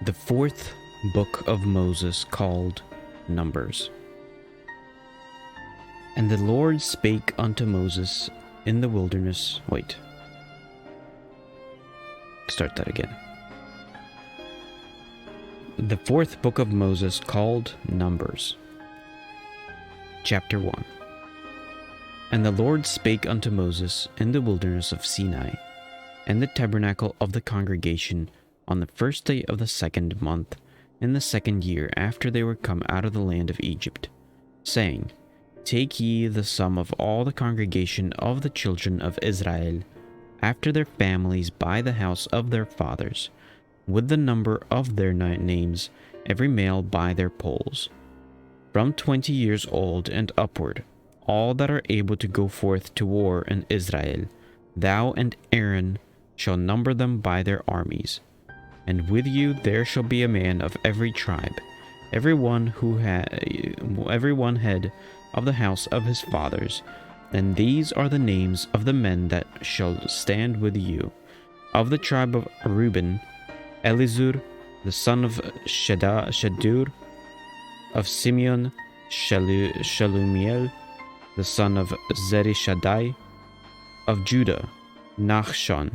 The fourth book of Moses, called Numbers. And the Lord spake unto Moses in the wilderness. Start that again. The fourth book of Moses, called Numbers. Chapter 1. And the Lord spake unto Moses in the wilderness of Sinai, in the tabernacle of the congregation, on the first day of the 2nd month, in the 2nd year after they were come out of the land of Egypt, saying, Take ye the sum of all the congregation of the children of Israel, after their families by the house of their fathers, with the number of their names, every male by their polls, from 20 years old and upward, all that are able to go forth to war in Israel. Thou and Aaron shall number them by their armies. And with you there shall be a man of every tribe, every one head of the house of his fathers. And these are the names of the men that shall stand with you. Of the tribe of Reuben, Elizur, the son of Shadur; of Simeon, Shalumiel, the son of Zerishaddai; of Judah, Nachshon,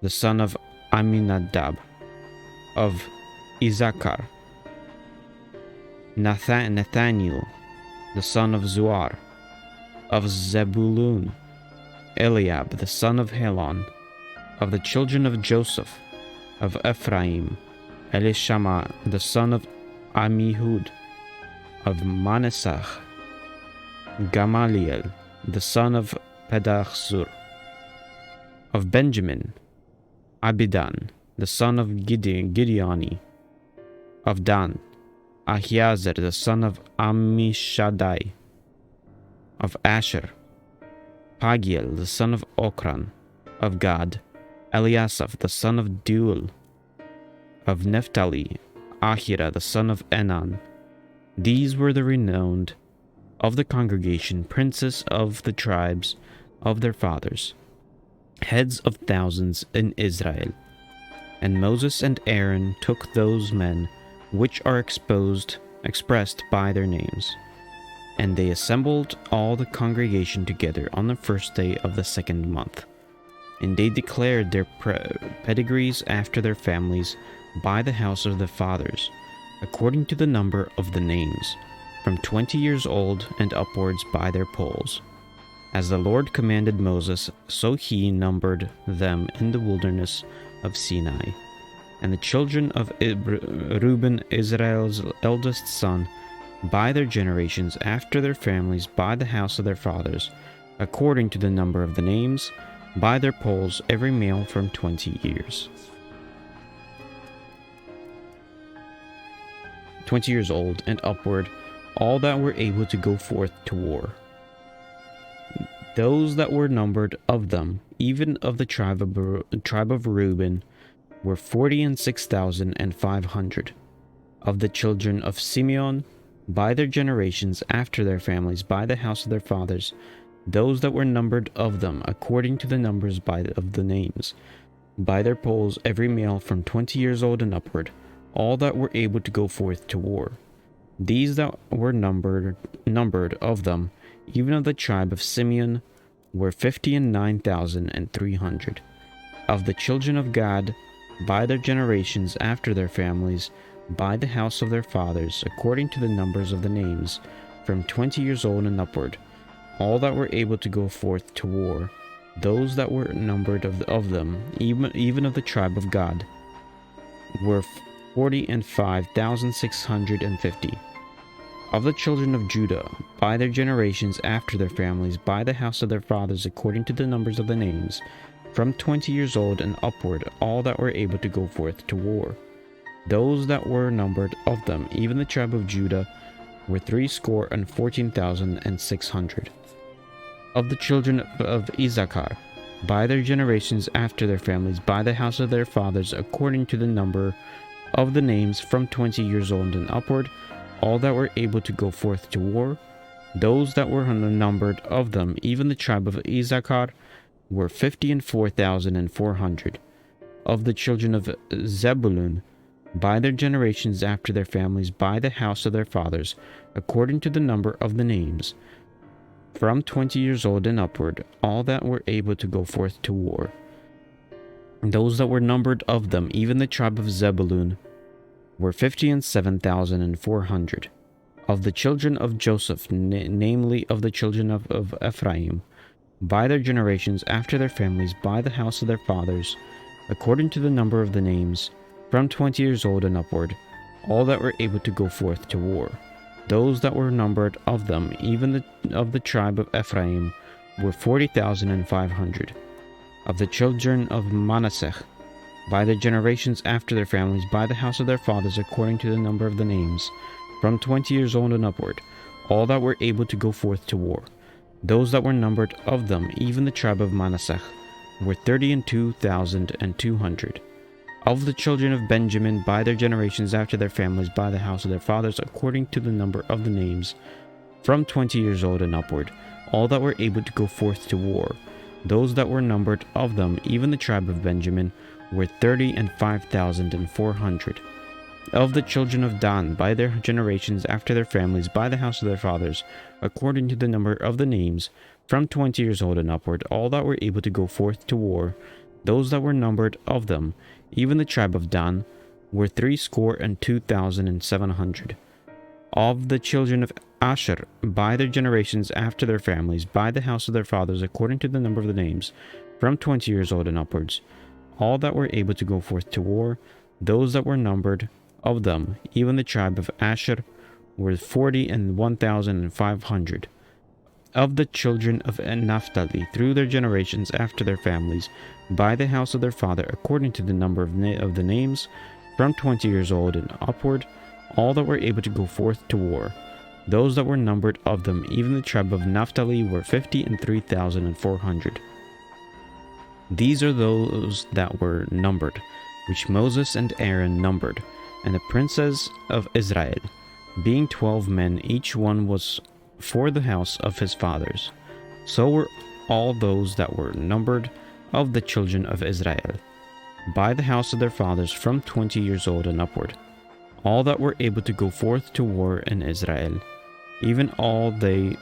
the son of Aminadab; of Issachar, Nathaniel, the son of Zuar; of Zebulun, Eliab, the son of Helon; of the children of Joseph; of Ephraim, Elishama, the son of Ammihud; of Manasseh, Gamaliel, the son of Pedahzur; of Benjamin, Abidan, the son of Gideoni; of Dan, Ahiezer, the son of Ammishaddai; of Asher, Pagiel, the son of Okran; of Gad, Eliasaph, the son of Deuel; of Naphtali, Ahira, the son of Enan. These were the renowned of the congregation, princes of the tribes of their fathers, heads of thousands in Israel. And Moses and Aaron took those men which are expressed by their names, and they assembled all the congregation together on the first day of the 2nd month. And they declared their pedigrees after their families by the house of their fathers, according to the number of the names, from 20 years old and upwards by their polls. As the Lord commanded Moses, so he numbered them in the wilderness of Sinai. And the children of Reuben, Israel's eldest son, by their generations, after their families, by the house of their fathers, according to the number of the names, by their polls, every male from 20 years. 20 years old and upward, all that were able to go forth to war. Those that were numbered of them, even of the tribe of Reuben, were 46,500. Of the children of Simeon, by their generations, after their families, by the house of their fathers, those that were numbered of them, according to the numbers of the names, by their polls, every male from 20 years old and upward, all that were able to go forth to war. These that were numbered of them, even of the tribe of Simeon, were 59,300. Of the children of Gad, by their generations, after their families, by the house of their fathers, according to the numbers of the names, from 20 years old and upward, all that were able to go forth to war. Those that were numbered of them, even of the tribe of Gad, were 45,650. Of the children of Judah, by their generations, after their families, by the house of their fathers, according to the numbers of the names, from 20 years old and upward, all that were able to go forth to war. Those that were numbered of them, even the tribe of Judah, were 314,600. Of the children of Issachar, by their generations, after their families, by the house of their fathers, according to the number of the names, from 20 years old and upward, all that were able to go forth to war. Those that were numbered of them, even the tribe of Issachar, were 54,400. Of the children of Zebulun, by their generations after their families, by the house of their fathers, according to the number of the names, from 20 years old and upward, all that were able to go forth to war. Those that were numbered of them, even the tribe of Zebulun, were 57,400. Of the children of Joseph, namely of the children of Ephraim, by their generations after their families, by the house of their fathers, according to the number of the names, from 20 years old and upward, all that were able to go forth to war. Those that were numbered of them, even of the tribe of Ephraim, were 40,500. Of the children of Manasseh, by their generations after their families, by the house of their fathers, according to the number of the names, from 20 years old and upward, all that were able to go forth to war. Those that were numbered of them, even the tribe of Manasseh, were 32,200. Of the children of Benjamin, by their generations after their families, by the house of their fathers, according to the number of the names, from 20 years old and upward, all that were able to go forth to war. Those that were numbered of them, even the tribe of Benjamin, were 35,400. Of the children of Dan, by their generations after their families, by the house of their fathers, according to the number of the names, from 20 years old and upward, all that were able to go forth to war. Those that were numbered of them, even the tribe of Dan, were 62,700. Of the children of Asher, by their generations after their families, by the house of their fathers, according to the number of the names, from 20 years old and upwards, all that were able to go forth to war. Those that were numbered of them, even the tribe of Asher, were 41,500. Of the children of Naphtali, through their generations after their families, by the house of their father, according to the number of the names, from 20 years old and upward, all that were able to go forth to war. Those that were numbered of them, even the tribe of Naphtali, were 53,400. These are those that were numbered, which Moses and Aaron numbered, and the princes of Israel, being 12 men, each one was for the house of his fathers. So were all those that were numbered of the children of Israel, by the house of their fathers, from 20 years old and upward, all that were able to go forth to war in Israel. Even all they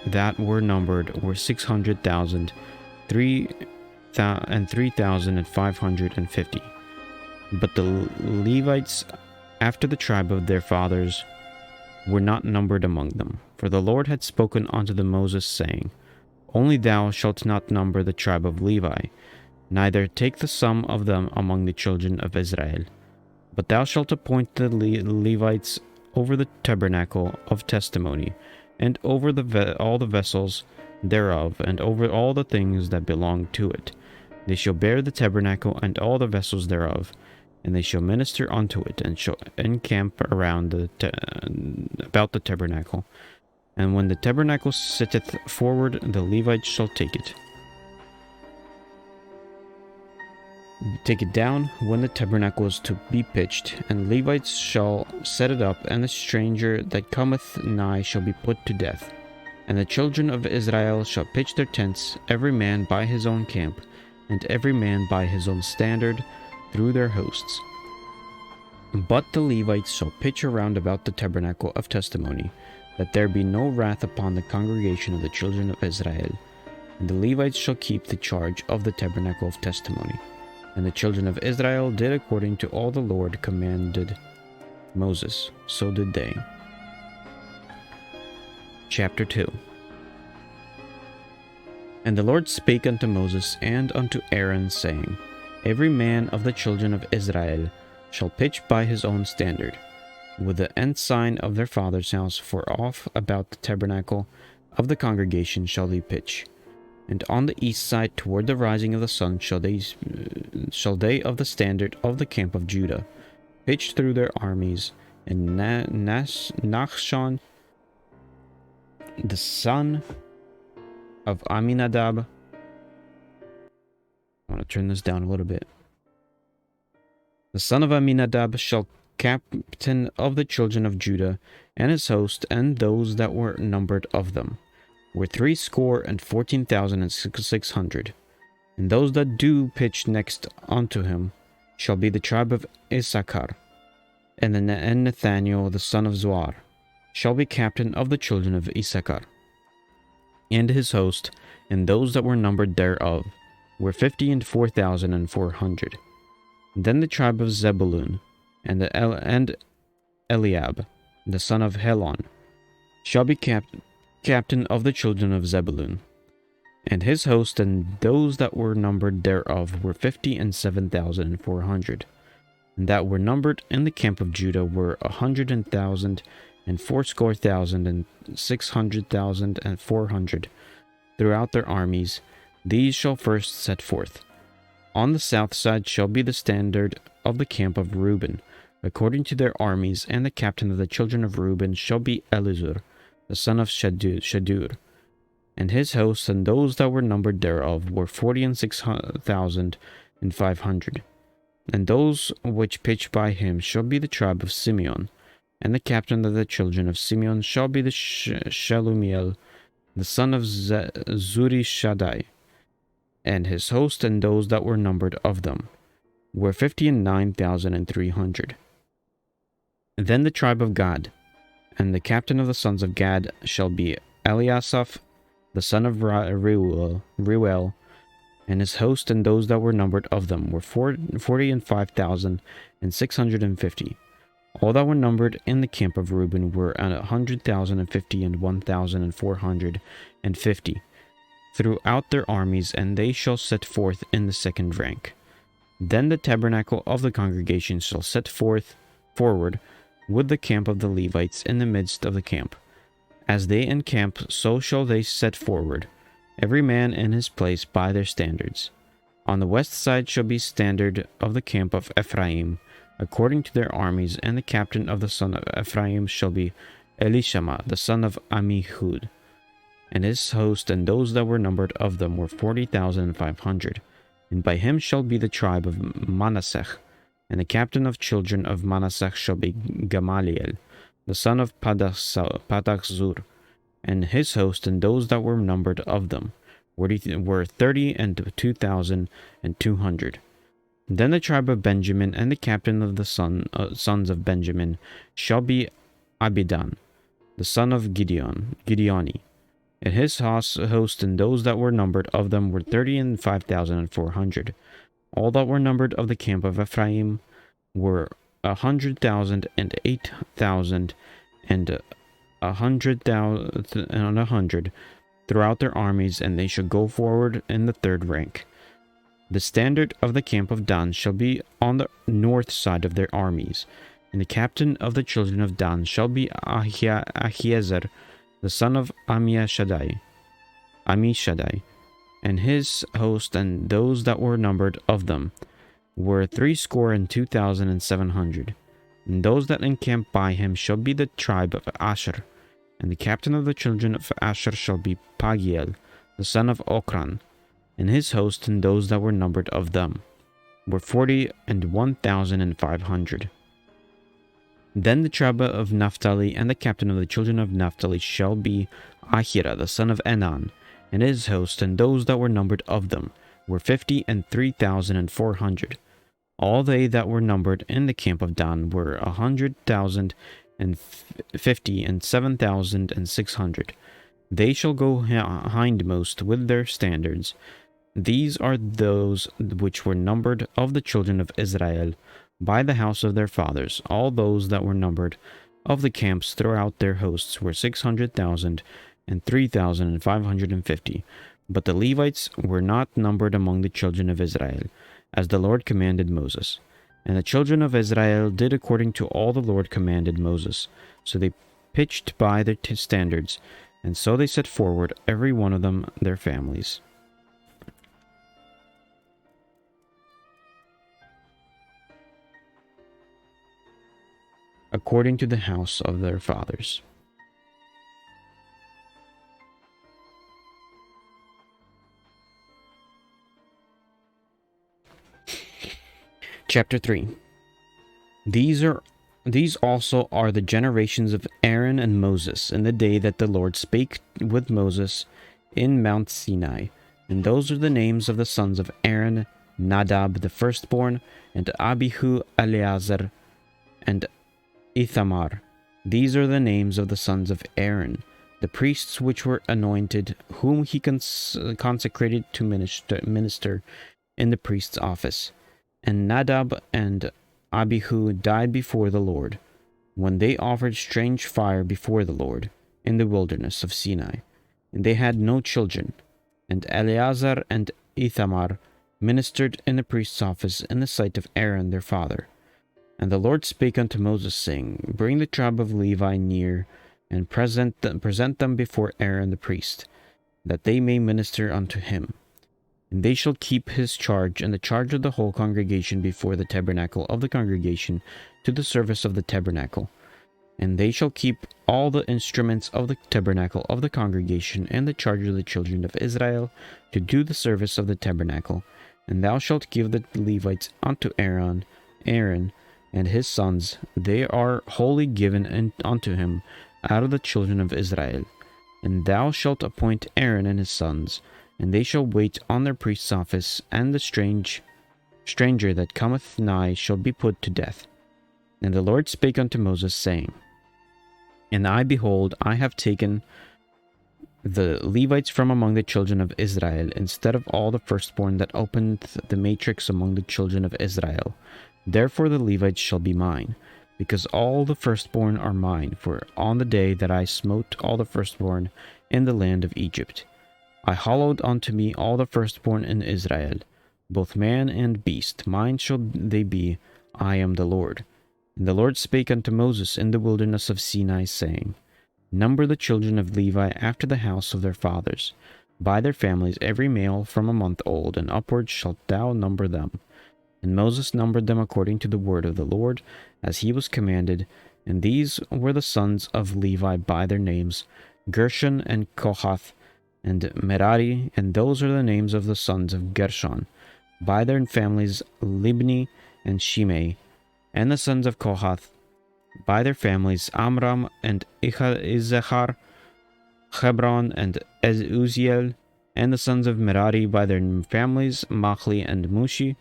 that were numbered were 600,000, 3,550. But the Levites, after the tribe of their fathers, were not numbered among them. For the Lord had spoken unto Moses, saying, Only thou shalt not number the tribe of Levi, neither take the sum of them among the children of Israel. But thou shalt appoint the Levites over the tabernacle of testimony, and over all the vessels thereof, and over all the things that belong to it. They shall bear the tabernacle and all the vessels thereof, and they shall minister unto it, and shall encamp around about the tabernacle. And when the tabernacle sitteth forward, the Levites shall take it down when the tabernacle is to be pitched, and Levites shall set it up, and the stranger that cometh nigh shall be put to death. And the children of Israel shall pitch their tents, every man by his own camp, and every man by his own standard, through their hosts. But the Levites shall pitch around about the tabernacle of testimony, that there be no wrath upon the congregation of the children of Israel. And the Levites shall keep the charge of the tabernacle of testimony. And the children of Israel did according to all the Lord commanded Moses, so did they. Chapter 2. And the Lord spake unto Moses and unto Aaron, saying, Every man of the children of Israel shall pitch by his own standard, with the ensign of their father's house, for off about the tabernacle of the congregation shall they pitch. And on the east side toward the rising of the sun shall they of the standard of the camp of Judah pitch through their armies, and Nachshon the son of Aminadab. I want to turn this down a little bit. The son of Aminadab shall captain of the children of Judah, and his host, and those that were numbered of them were 314,600. And those that do pitch next unto him shall be the tribe of Issachar, and Nathaniel the son of Zuar shall be captain of the children of Issachar. And his host, and those that were numbered thereof, were 54,400. Then the tribe of Zebulun, and Eliab, the son of Helon, shall be captain of the children of Zebulun. And his host, and those that were numbered thereof, were 57,400. And that were numbered in the camp of Judah were 100,000, and 80,000, and 600,000, and 400, throughout their armies. These shall first set forth. On the south side shall be the standard of the camp of Reuben, according to their armies, and the captain of the children of Reuben shall be Elizur, the son of Shadur. And his hosts, and those that were numbered thereof, were 46,500. And those which pitched by him shall be the tribe of Simeon. And the captain of the children of Simeon shall be the Shelumiel, the son of Zurishaddai. And his host, and those that were numbered of them, were 59,300. Then the tribe of Gad, and the captain of the sons of Gad shall be Eliasaph, the son of Reuel, and his host, and those that were numbered of them, were 45,650. All that were numbered in the camp of Reuben were 100,050 and 1,450 throughout their armies, and they shall set forth in the second rank. Then the tabernacle of the congregation shall set forward with the camp of the Levites in the midst of the camp. As they encamp, so shall they set forward, every man in his place by their standards. On the west side shall be standard of the camp of Ephraim, according to their armies, and the captain of the son of Ephraim shall be Elishama, the son of Ammihud. And his host, and those that were numbered of them, were 40,500. And by him shall be the tribe of Manasseh, and the captain of children of Manasseh shall be Gamaliel, the son of Padachzur. And his host, and those that were numbered of them, were 32,200. Then the tribe of Benjamin, and the captain of the sons of Benjamin shall be Abidan, the son of Gideoni. And his host, and those that were numbered of them, were 35,400. All that were numbered of the camp of Ephraim were 100,000 and 8,000 and 100,000 and 100 throughout their armies, and they shall go forward in the third rank. The standard of the camp of Dan shall be on the north side of their armies, and the captain of the children of Dan shall be Ahiezer, the son of Ammishaddai, and his host, and those that were numbered of them, were 62,700. And those that encamp by him shall be the tribe of Asher, and the captain of the children of Asher shall be Pagiel, the son of Okran, and his host, and those that were numbered of them, were 41,500. Then the tribe of Naphtali, and the captain of the children of Naphtali shall be Ahira, the son of Enan, and his host, and those that were numbered of them, were 53,400. All they that were numbered in the camp of Dan were 100,050 and 7,600. They shall go hindmost with their standards. These are those which were numbered of the children of Israel by the house of their fathers. All those that were numbered of the camps throughout their hosts were 600,000 and 3,550. But the Levites were not numbered among the children of Israel, as the Lord commanded Moses. And the children of Israel did according to all the Lord commanded Moses. So they pitched by their standards, and so they set forward every one of them their families. According to the house of their fathers. Chapter 3. These also are the generations of Aaron and Moses in the day that the Lord spake with Moses in Mount Sinai. And those are the names of the sons of Aaron: Nadab the firstborn, and Abihu, Eleazar, and Ithamar. These are the names of the sons of Aaron, the priests which were anointed, whom he consecrated to minister in the priest's office. And Nadab and Abihu died before the Lord, when they offered strange fire before the Lord in the wilderness of Sinai, and they had no children. And Eleazar and Ithamar ministered in the priest's office in the sight of Aaron their father. And the Lord spake unto Moses, saying, Bring the tribe of Levi near, and present them before Aaron the priest, that they may minister unto him. And they shall keep his charge and the charge of the whole congregation before the tabernacle of the congregation to the service of the tabernacle. And they shall keep all the instruments of the tabernacle of the congregation and the charge of the children of Israel to do the service of the tabernacle. And thou shalt give the Levites unto Aaron and his sons. They are wholly given unto him out of the children of Israel. And thou shalt appoint Aaron and his sons, and they shall wait on their priest's office, and the stranger that cometh nigh shall be put to death. And the Lord spake unto Moses, saying, And I, behold, I have taken the Levites from among the children of Israel, instead of all the firstborn that opened the matrix among the children of Israel. Therefore the Levites shall be mine, because all the firstborn are mine, for on the day that I smote all the firstborn in the land of Egypt, I hallowed unto me all the firstborn in Israel, both man and beast. Mine shall they be, I am the Lord. And the Lord spake unto Moses in the wilderness of Sinai, saying, Number the children of Levi after the house of their fathers, by their families, every male from a month old and upward shalt thou number them. And Moses numbered them according to the word of the Lord, as he was commanded. And these were the sons of Levi by their names, Gershon and Kohath, and Merari, and those are the names of the sons of Gershon, by their families, Libni and Shimei, and the sons of Kohath, by their families, Amram and Izachar, Hebron and Uziel, and the sons of Merari, by their families, Machli and Mushi.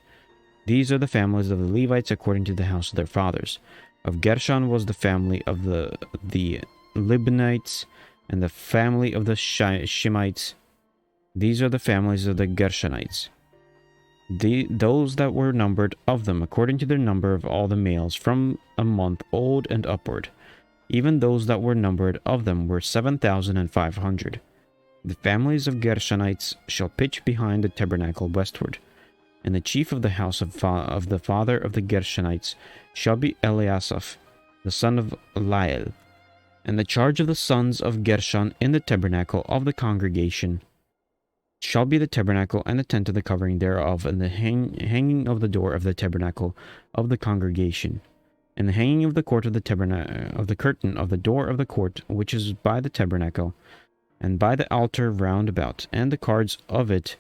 These are the families of the Levites according to the house of their fathers. Of Gershon was the family of the Libnites, and the family of the Shemites. These are the families of the Gershonites. Those that were numbered of them according to their number of all the males from a month old and upward, even those that were numbered of them were 7,500. The families of Gershonites shall pitch behind the tabernacle westward, and the chief of the house of the father of the Gershonites shall be Eliasaph, the son of Lael. And the charge of the sons of Gershon in the tabernacle of the congregation shall be the tabernacle and the tent of the covering thereof, and the hanging of the door of the tabernacle of the congregation, and the hanging of the court of the tabernacle of the curtain of the door of the court which is by the tabernacle, and by the altar round about, and the cards of it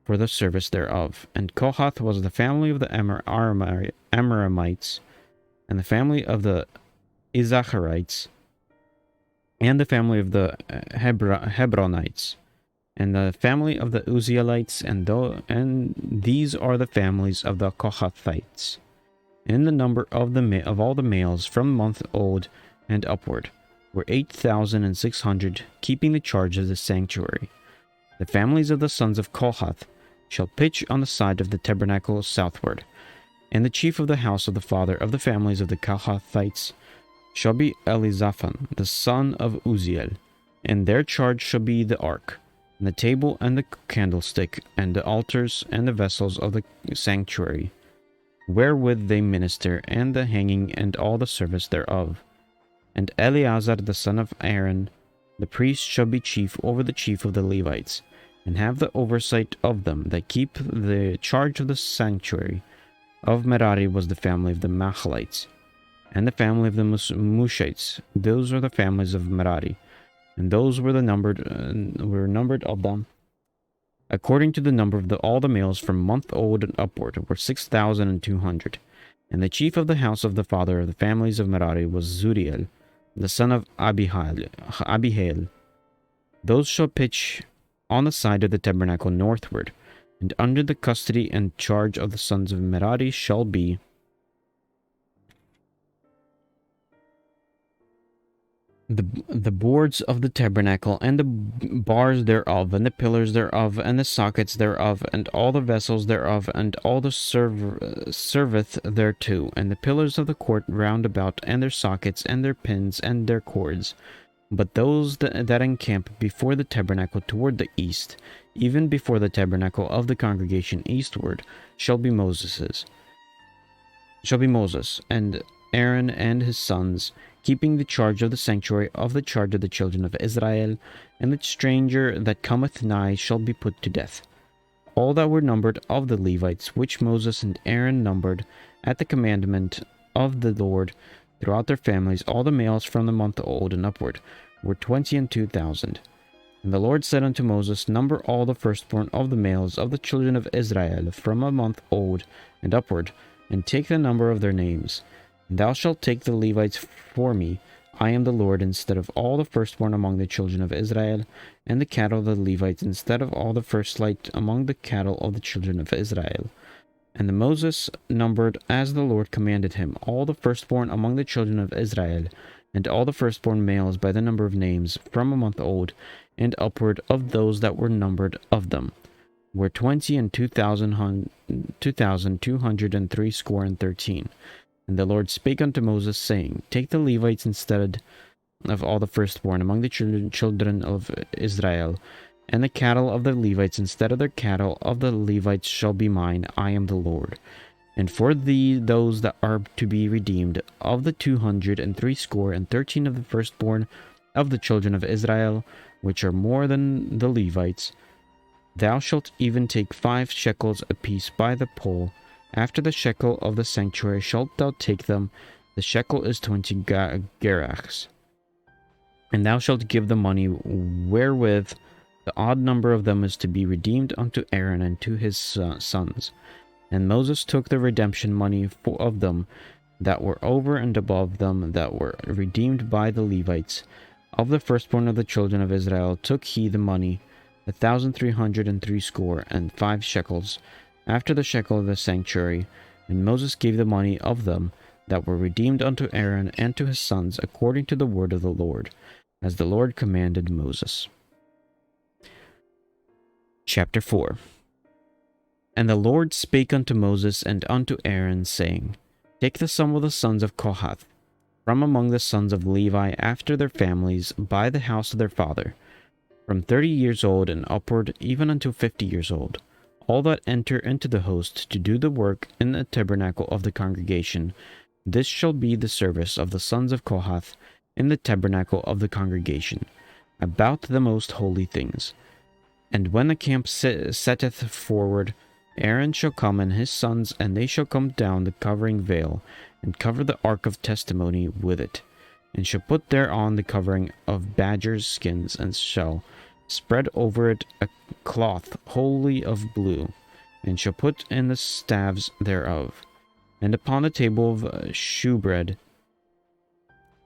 for the service thereof. And Kohath was the family of the Amramites, and the family of the Izacharites, and the family of the Hebronites, and the family of the Uzielites, and these are the families of the Kohathites. And the number of all the males from month old and upward were 8,600, keeping the charge of the sanctuary. The families of the sons of Kohath shall pitch on the side of the tabernacle southward. And the chief of the house of the father of the families of the Kohathites shall be Elizaphan, the son of Uziel, and their charge shall be the ark, and the table, and the candlestick, and the altars, and the vessels of the sanctuary, wherewith they minister, and the hanging, and all the service thereof. And Eleazar the son of Aaron, the priest, shall be chief over the chief of the Levites, and have the oversight of them that keep the charge of the sanctuary. Of Merari was the family of the Machlites, and the family of the Mushites. Those are the families of Merari, and those were numbered of them, according to the number of all the males from month old and upward, were 6,200. And the chief of the house of the father of the families of Merari was Zuriel, the son of Abihail. Those shall pitch on the side of the tabernacle northward, and under the custody and charge of the sons of Merari shall be the boards of the tabernacle, and the bars thereof, and the pillars thereof, and the sockets thereof, and all the vessels thereof, and all the serveth thereto, and the pillars of the court round about, and their sockets, and their pins, and their cords. But those that encamp before the tabernacle toward the east, even before the tabernacle of the congregation eastward, shall be Moses, and Aaron and his sons, keeping the charge of the sanctuary of the charge of the children of Israel, and the stranger that cometh nigh shall be put to death. All that were numbered of the Levites, which Moses and Aaron numbered at the commandment of the Lord throughout their families, all the males from the month old and upward, were 22,000. And the Lord said unto Moses, Number all the firstborn of the males of the children of Israel from a month old and upward, and take the number of their names. And thou shalt take the Levites for me. I am the Lord, instead of all the firstborn among the children of Israel, and the cattle of the Levites, instead of all the firstlight among the cattle of the children of Israel. And Moses numbered, as the Lord commanded him, all the firstborn among the children of Israel, and all the firstborn males by the number of names, from a month old and upward, of those that were numbered of them, were 22,213. And the Lord spake unto Moses, saying, Take the Levites instead of all the firstborn among the children of Israel, and the cattle of the Levites instead of their cattle of the Levites shall be mine. I am the Lord. And for those that are to be redeemed, of the 213 of the firstborn of the children of Israel, which are more than the Levites, thou shalt even take 5 shekels apiece by the poll. After the shekel of the sanctuary shalt thou take them. The shekel is 20 gerachs. And thou shalt give the money wherewith the odd number of them is to be redeemed unto Aaron and to his sons. And Moses took the redemption money of them that were over and above them that were redeemed by the Levites. Of the firstborn of the children of Israel took he the money, 1,365 shekels, after the shekel of the sanctuary. And Moses gave the money of them that were redeemed unto Aaron and to his sons, according to the word of the Lord, as the Lord commanded Moses. Chapter 4. And the Lord spake unto Moses and unto Aaron, saying, Take the sum of the sons of Kohath, from among the sons of Levi after their families, by the house of their father, from 30 years old and upward, even unto 50 years old, all that enter into the host to do the work in the tabernacle of the congregation. This shall be the service of the sons of Kohath in the tabernacle of the congregation, about the most holy things. And when the camp setteth forward, Aaron shall come and his sons, and they shall come down the covering veil, and cover the ark of testimony with it, and shall put thereon the covering of badgers' skins, and shall spread over it a cloth wholly of blue, and shall put in the staves thereof. And upon the table of shewbread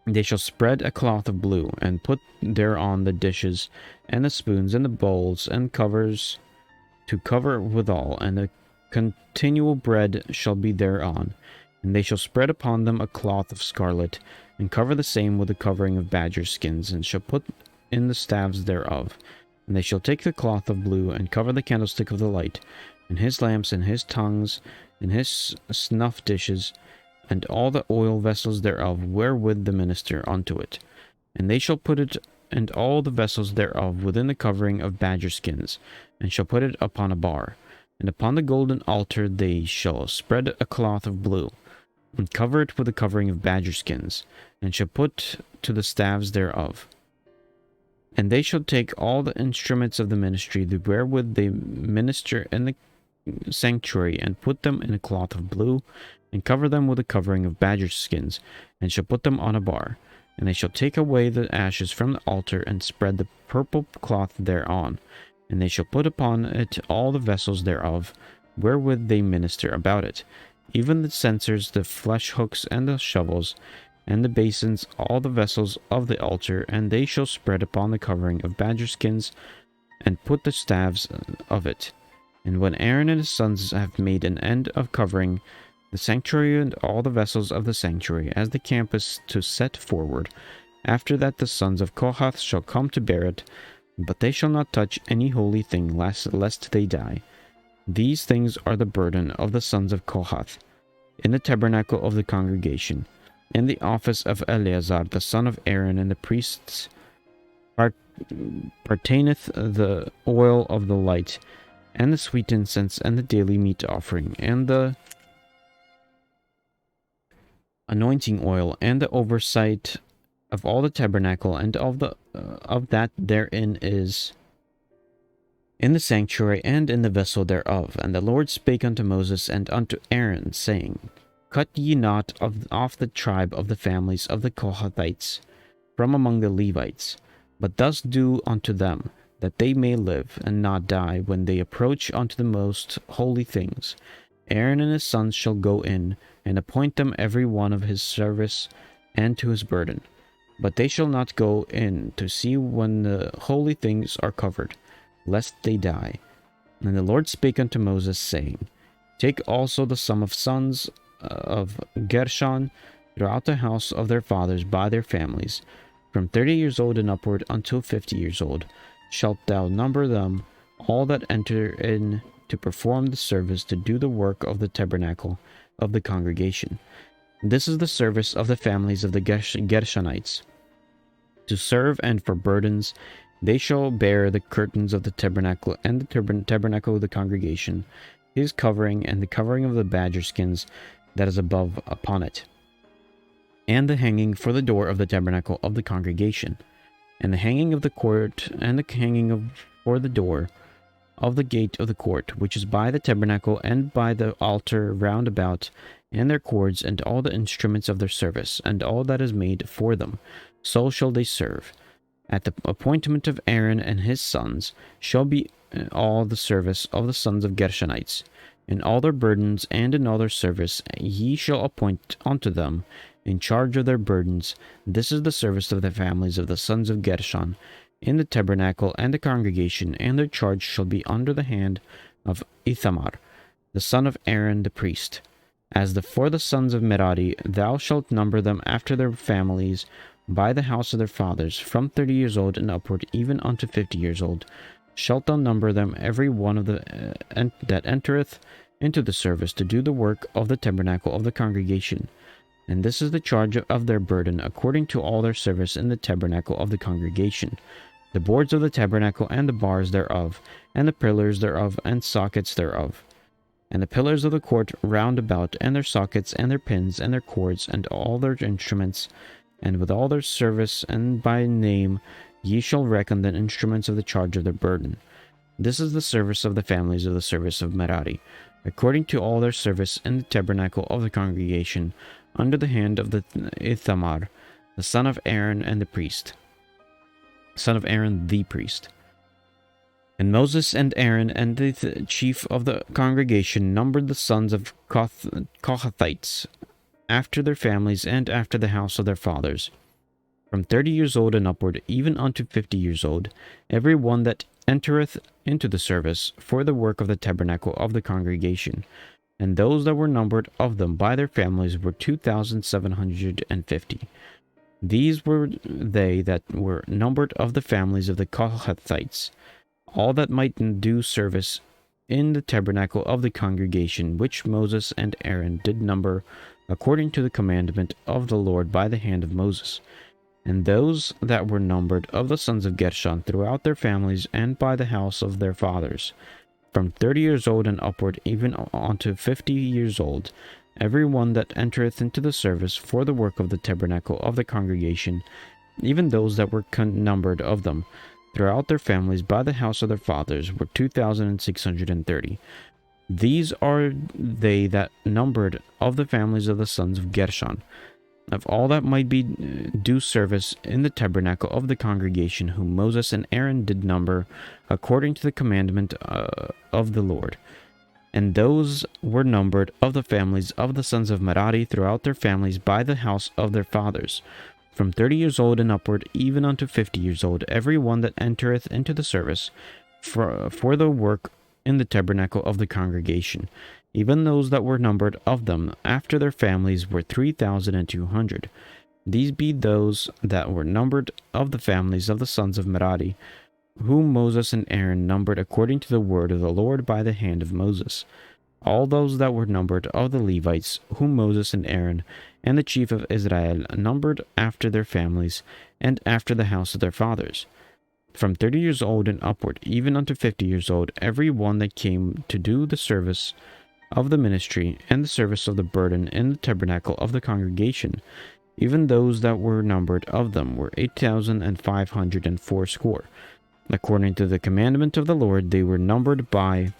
they shall spread a cloth of blue, and put thereon the dishes, and the spoons, and the bowls, and covers to cover withal, and the continual bread shall be thereon. And they shall spread upon them a cloth of scarlet, and cover the same with a covering of badger skins, and shall put in the staves thereof. And they shall take the cloth of blue, and cover the candlestick of the light, and his lamps, and his tongues, and his snuff dishes, and all the oil vessels thereof, wherewith the minister unto it. And they shall put it and all the vessels thereof within the covering of badger skins, and shall put it upon a bar. And upon the golden altar they shall spread a cloth of blue, and cover it with a covering of badger skins, and shall put to the staves thereof. And they shall take all the instruments of the ministry, wherewith they minister in the sanctuary, and put them in a cloth of blue, and cover them with a covering of badger skins, and shall put them on a bar. And they shall take away the ashes from the altar, and spread the purple cloth thereon. And they shall put upon it all the vessels thereof, wherewith they minister about it, even the censers, the flesh hooks, and the shovels, and the basins, all the vessels of the altar. And they shall spread upon the covering of badger skins, and put the staves of it. And when Aaron and his sons have made an end of covering the sanctuary and all the vessels of the sanctuary, as the camp is to set forward, After that the sons of Kohath shall come to bear it, but they shall not touch any holy thing, lest they die. These things are the burden of the sons of Kohath, in the tabernacle of the congregation, in the office of Eleazar the son of Aaron, and the priests pertaineth the oil of the light, and the sweet incense, and the daily meat offering, and the anointing oil, and the oversight of all the tabernacle, and of that therein is in the sanctuary, and in the vessel thereof. And the Lord spake unto Moses and unto Aaron, saying, Cut ye not off the tribe of the families of the Kohathites from among the Levites, but thus do unto them, that they may live and not die when they approach unto the most holy things. Aaron and his sons shall go in, and appoint them every one of his service and to his burden. But they shall not go in to see when the holy things are covered, lest they die. And the Lord spake unto Moses, saying, Take also the sum of sons of Gershon throughout the house of their fathers by their families, from 30 years old and upward until 50 years old, shalt thou number them, all that enter in to perform the service, to do the work of the tabernacle of the congregation. This is the service of the families of the Gershonites, to serve, and for burdens they shall bear the curtains of the tabernacle, and the tabernacle of the congregation, his covering, and the covering of the badger skins that is above upon it, and the hanging for the door of the tabernacle of the congregation, and the hanging of the court, and the hanging for the door of the gate of the court, which is by the tabernacle, and by the altar round about, and their cords, and all the instruments of their service, and all that is made for them, so shall they serve. At the appointment of Aaron and his sons shall be all the service of the sons of Gershonites, in all their burdens and in all their service ye shall appoint unto them in charge of their burdens. This is the service of the families of the sons of Gershon in the tabernacle and the congregation, and their charge shall be under the hand of Ithamar, the son of Aaron the priest. For the sons of Merari, thou shalt number them after their families by the house of their fathers, from 30 years old and upward, even unto 50 years old, shalt thou number them, every one of that entereth into the service, to do the work of the tabernacle of the congregation. And this is the charge of their burden, according to all their service in the tabernacle of the congregation: the boards of the tabernacle, and the bars thereof, and the pillars thereof, and sockets thereof, and the pillars of the court round about, and their sockets, and their pins, and their cords, and all their instruments, and with all their service, and by name ye shall reckon the instruments of the charge of their burden. This is the service of the families of the service of Merari, according to all their service in the tabernacle of the congregation, under the hand of the Ithamar, the son of Aaron, and the priest, And Moses and Aaron and the chief of the congregation numbered the sons of Kohathites after their families, and after the house of their fathers, from 30 years old and upward, even unto 50 years old, every one that entereth into the service for the work of the tabernacle of the congregation. And those that were numbered of them by their families were 2,750. These were they that were numbered of the families of the Kohathites, all that might do service in the tabernacle of the congregation, which Moses and Aaron did number according to the commandment of the Lord by the hand of Moses. And those that were numbered of the sons of Gershon throughout their families, and by the house of their fathers, from 30 years old and upward, even unto 50 years old, every one that entereth into the service for the work of the tabernacle of the congregation, even those that were numbered of them throughout their families by the house of their fathers, were 2,630. These are they that numbered of the families of the sons of Gershon, of all that might be do service in the tabernacle of the congregation, whom Moses and Aaron did number according to the commandment of the Lord. And those were numbered of the families of the sons of Merari throughout their families by the house of their fathers, from 30 years old and upward, even unto 50 years old, every one that entereth into the service for the work in the tabernacle of the congregation. Even those that were numbered of them after their families were 3,200. These be those that were numbered of the families of the sons of Merari, whom Moses and Aaron numbered according to the word of the Lord by the hand of Moses. All those that were numbered of the Levites, whom Moses and Aaron and the chief of Israel numbered after their families and after the house of their fathers, from 30 years old and upward, even unto 50 years old, every one that came to do the service of the ministry and the service of the burden in the tabernacle of the congregation, even those that were numbered of them were 8,580. According to the commandment of the Lord, they were numbered by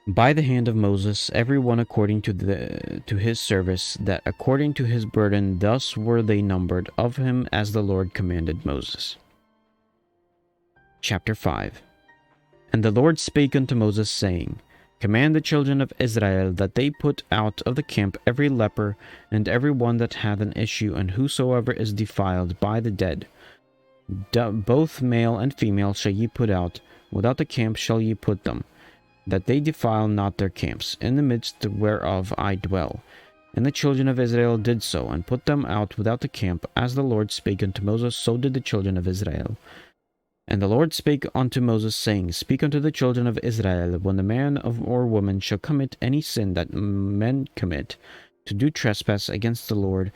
the hand of Moses, every one according to his service, that according to his burden, thus were they numbered of him as the Lord commanded Moses. Chapter 5. And the Lord spake unto Moses, saying, Command the children of Israel that they put out of the camp every leper, and every one that hath an issue, and whosoever is defiled by the dead. Both male and female shall ye put out, without the camp shall ye put them, that they defile not their camps, in the midst whereof I dwell. And the children of Israel did so, and put them out without the camp, as the Lord spake unto Moses, so did the children of Israel. And the Lord spake unto Moses, saying, Speak unto the children of Israel, when the man or woman shall commit any sin that men commit, to do trespass against the Lord,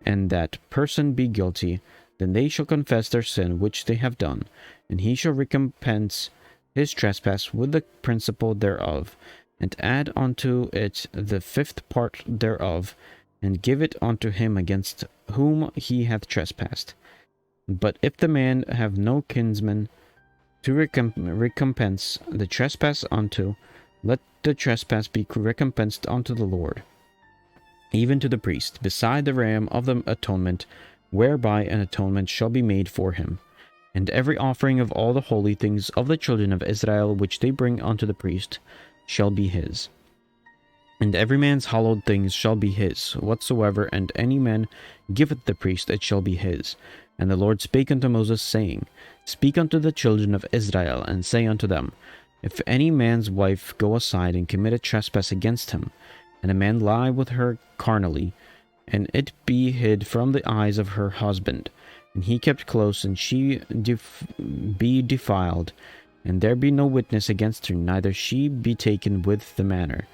and that person be guilty, then they shall confess their sin which they have done, and he shall recompense his trespass with the principal thereof, and add unto it the fifth part thereof, and give it unto him against whom he hath trespassed. But if the man have no kinsman to recompense the trespass unto, let the trespass be recompensed unto the Lord, even to the priest, beside the ram of the atonement, whereby an atonement shall be made for him. And every offering of all the holy things of the children of Israel which they bring unto the priest shall be his. And every man's hallowed things shall be his, whatsoever and any man giveth the priest, it shall be his. And the Lord spake unto Moses, saying, Speak unto the children of Israel, and say unto them, If any man's wife go aside and commit a trespass against him, and a man lie with her carnally, and it be hid from the eyes of her husband, and he kept close, and she be defiled, and there be no witness against her, neither she be taken with the manner,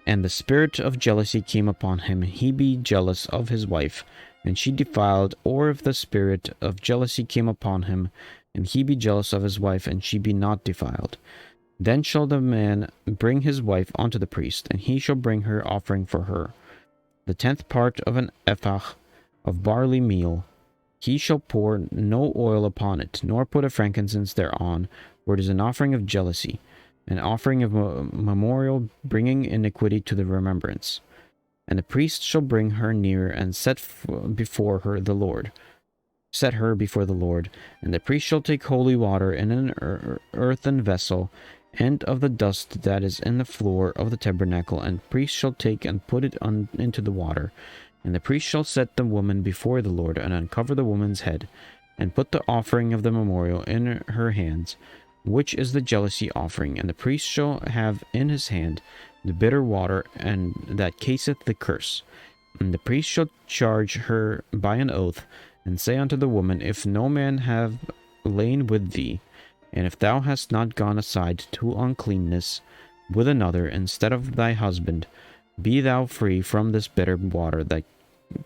and the spirit of jealousy came upon him, and he be jealous of his wife, and she defiled, or if the spirit of jealousy came upon him, and he be jealous of his wife, and she be not defiled, then shall the man bring his wife unto the priest, and he shall bring her offering for her, the 10th part of an ephah of barley meal. He shall pour no oil upon it, nor put a frankincense thereon, for it is an offering of jealousy, an offering of memorial, bringing iniquity to the remembrance. And the priest shall bring her near, and set her before the Lord. And the priest shall take holy water in an earthen vessel, and of the dust that is in the floor of the tabernacle, and the priest shall take and put it into the water. And the priest shall set the woman before the Lord, and uncover the woman's head, and put the offering of the memorial in her hands, which is the jealousy offering. And the priest shall have in his hand the bitter water, and that caseth the curse. And the priest shall charge her by an oath, and say unto the woman, If no man have lain with thee, and if thou hast not gone aside to uncleanness with another instead of thy husband, be thou free from this bitter water that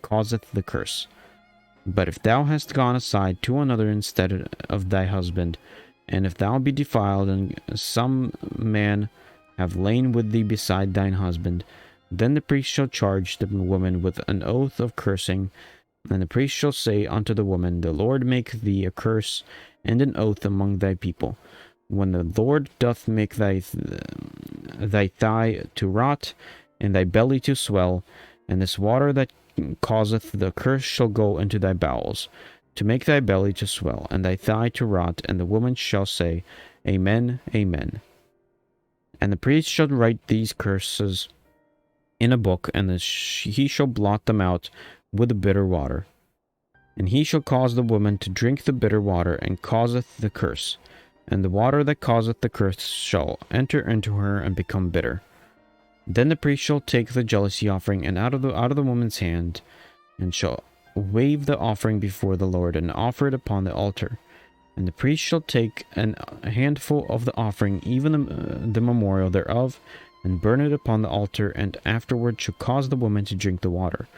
causeth the curse. But if thou hast gone aside to another instead of thy husband, and if thou be defiled, and some man have lain with thee beside thine husband, then the priest shall charge the woman with an oath of cursing, and the priest shall say unto the woman, The Lord make thee a curse and an oath among thy people. When the Lord doth make thy thigh to rot, and thy belly to swell, and this water that causeth the curse shall go into thy bowels, to make thy belly to swell, and thy thigh to rot, and the woman shall say, Amen, Amen. And the priest shall write these curses in a book, and he shall blot them out with the bitter water. And he shall cause the woman to drink the bitter water, and causeth the curse. And the water that causeth the curse shall enter into her, and become bitter. Then the priest shall take the jealousy offering and out of the woman's hand, and shall wave the offering before the Lord, and offer it upon the altar. And the priest shall take a handful of the offering, even the memorial thereof, and burn it upon the altar, and afterward shall cause the woman to drink the water.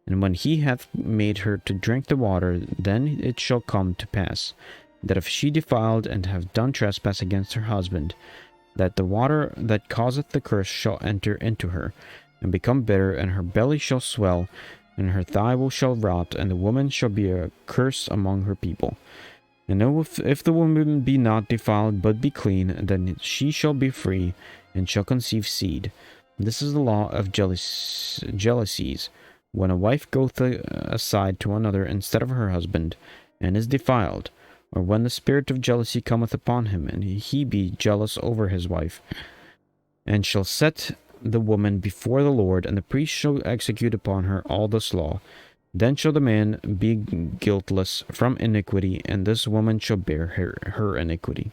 And when he hath made her to drink the water, then it shall come to pass, that if she defiled and have done trespass against her husband, that the water that causeth the curse shall enter into her, and become bitter, and her belly shall swell, and her thigh shall rot, and the woman shall be a curse among her people. And if the woman be not defiled, but be clean, then she shall be free, and shall conceive seed. This is the law of jealousies. When a wife goeth aside to another instead of her husband, and is defiled, or when the spirit of jealousy cometh upon him, and he be jealous over his wife, and shall set the woman before the Lord, and the priest shall execute upon her all this law, then shall the man be guiltless from iniquity, and this woman shall bear her iniquity.